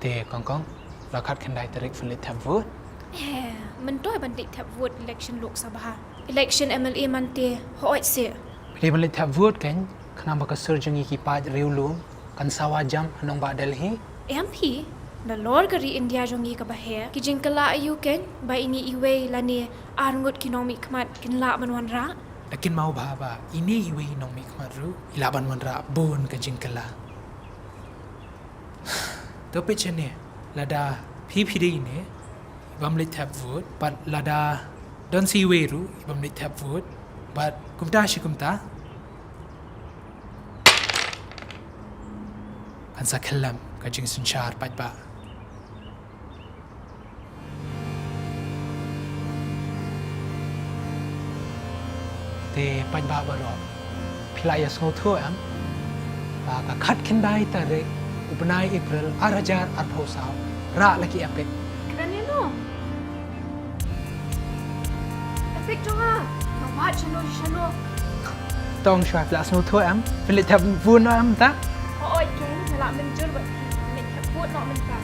Tê con là khát khen đại tarik phân lịch thập vút. Mình tôi bản định thập vút election Lok Sabha. Election MLA man tê hỏi sẽ. Pili phân lịch thập vút kén Khnang baka surgeon ki pa riu lu kan Sawa jam anong ba Delhi. MP na lor gari India jongi ka bahe ki jingkala ayu ken ba ini iwe lani arngut kinomi kmat kin la manwan ra. Lakin mau ba ini iwe nong mi kmaru ilaban wanra bon ka jingkala. To pechene lada PPD ne ibam lịch thập vút but lada don si iwe ru ibam lịch thập vút but kumta shi kumta kan sa khalam ka jing sunchar pat ba te pat ba ro philaya so tho am ba ka khat khin dai ta re upnai April arajar artho saw ra laki apek Kani no. Efek jonga. Ma wa chano. tong shwa pla so tho am philip thap vun no am ta Oi ken la min jul ba min thap vút no min ka.